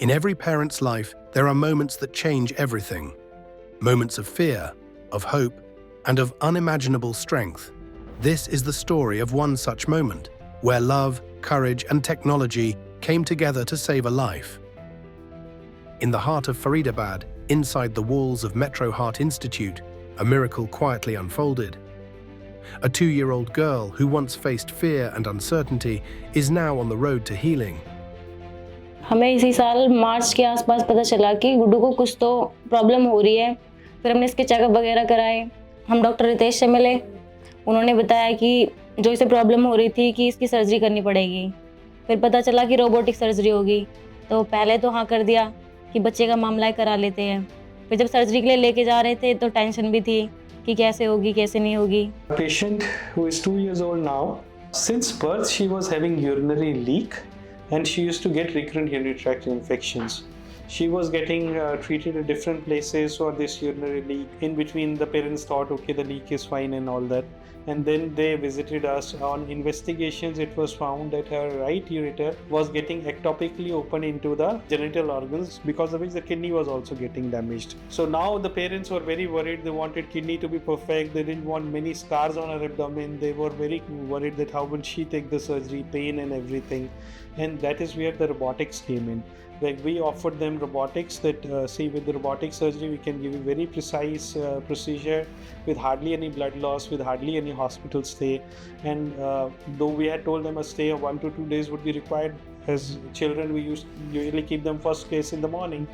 In every parent's life, there are moments that change everything. Moments of fear, of hope, and of unimaginable strength. This is the story of one such moment, where love, courage, and technology came together to save a life. In the heart of Faridabad, inside the walls of Metro Heart Institute, a miracle quietly unfolded. A 2-year-old girl who once faced fear and uncertainty is now on the road to healing. हमें इसी साल मार्च के आसपास पता चला कि गुड्डू को कुछ तो प्रॉब्लम हो रही है। फिर हमने इसके चेकअप वगैरह कराए। हम डॉक्टर रितेश से मिले। उन्होंने बताया कि जो इसे प्रॉब्लम हो रही थी कि इसकी सर्जरी करनी पड़ेगी। फिर पता चला कि रोबोटिक सर्जरी होगी। तो पहले तो हाँ कर दिया कि बच्चे का मामला है, करा लेते हैं। फिर जब सर्जरी के लिए लेके जा रहे थे तो टेंशन भी थी कि कैसे होगी, कैसे नहीं होगी। Patient who is 2 years old now, since birth she was having urinary leak and she used to get recurrent urinary tract infections. She was getting treated at different places for this urinary leak. In between, the parents thought, okay, the leak is fine and all that. And then they visited us. On investigations, it was found that her right ureter was getting ectopically open into the genital organs, because of which the kidney was also getting damaged. So now the parents were very worried. They wanted kidney to be perfect. They didn't want many scars on her abdomen. They were very worried that how will she take the surgery, pain and everything. And that is where the robotics came in. Like we offered them robotics that see, with the robotic surgery we can give you very precise procedure with hardly any blood loss, with hardly any hospital stay. And though we had told them a stay of 1 to 2 days would be required, as children we usually keep them first case in the morning.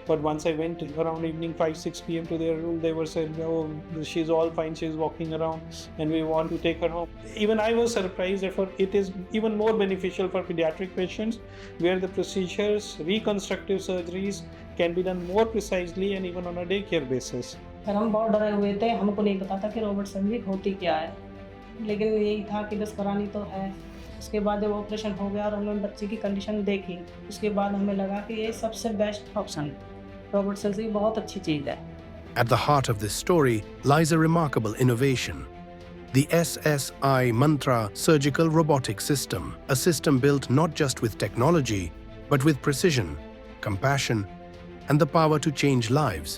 But once I went around evening 5-6 p.m. to their room, they were saying, oh, she's all fine, she's walking around and we want to take her home. Even I was surprised that it is even more beneficial for pediatric patients, where the procedures, reconstructive surgeries can be done more precisely and even on a daycare basis. Sir हम बहुत डरे हुए थे, हमको नहीं पता था कि रोबोट सर्जरी होती क्या है, लेकिन यही था कि बस करानी तो है। उसके बाद जब ऑपरेशन हो गया और हमने बच्चे की कंडीशन देखी, उसके बाद हमें लगा कि ये सबसे बेस्ट ऑप्शन है। रोबोट सर्जरी बहुत अच्छी चीज़ है। At the heart of this story lies a remarkable innovation. The SSI Mantra Surgical Robotic System, a system built not just with technology, but with precision, compassion, and the power to change lives.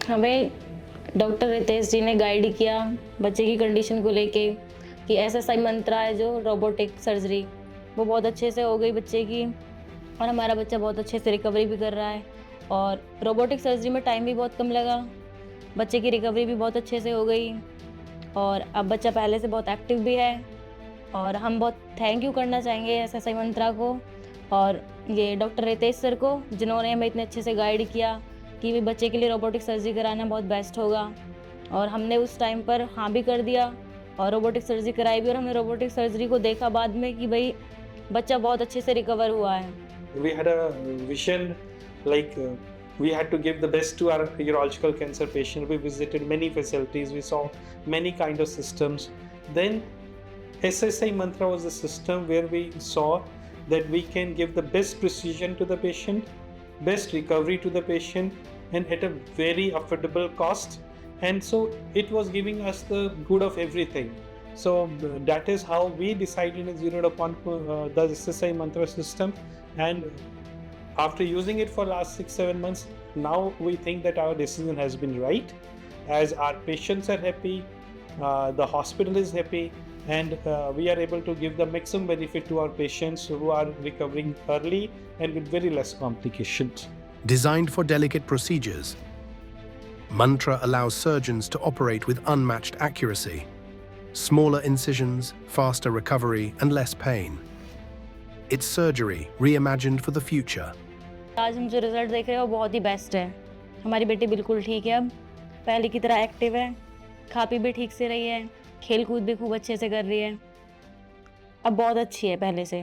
हमें doctor Ritesh जी ने guide किया बच्चे की condition को लेके कि SSI मंत्रा है जो रोबोटिक सर्जरी, वो बहुत अच्छे से हो गई बच्चे की, और हमारा बच्चा बहुत अच्छे से रिकवरी भी कर रहा है। और रोबोटिक सर्जरी में टाइम भी बहुत कम लगा, बच्चे की रिकवरी भी बहुत अच्छे से हो गई, और अब बच्चा पहले से बहुत एक्टिव भी है। और हम बहुत थैंक यू करना चाहेंगे SSI मंत्रा को और ये डॉक्टर रितेश सर को, जिन्होंने हमें इतने अच्छे से गाइड किया कि भी बच्चे के लिए रोबोटिक सर्जरी कराना बहुत बेस्ट होगा। और हमने उस टाइम पर हाँ भी कर दिया और रोबोटिक सर्जरी कराई भी, और हमने रोबोटिक सर्जरी को देखा बाद में कि भाई बच्चा बहुत अच्छे से रिकवर हुआ है। We had a vision like we had to give the best to our urological cancer patient. We visited many facilities, we saw many kind of systems. Then SSI Mantra was a system where we saw that we can give the best precision to the patient, best recovery to the patient, and at a very affordable cost. And so it was giving us the good of everything. So that is how we decided and zeroed upon the SSI Mantra system. And after using it for last 6-7 months, now we think that our decision has been right, as our patients are happy, the hospital is happy, and we are able to give the maximum benefit to our patients who are recovering early and with very less complications. Designed for delicate procedures, Mantra allows surgeons to operate with unmatched accuracy. Smaller incisions, faster recovery, and less pain. It's surgery reimagined for the future. आज हम जो result देख रहे हैं वो बहुत ही best है। हमारी बेटी बिल्कुल ठीक है, अब पहले की तरह एक्टिव है, खा पी भी ठीक से रही है, खेल कूद भी खूब अच्छे से कर रही है, अब बहुत अच्छी है पहले से।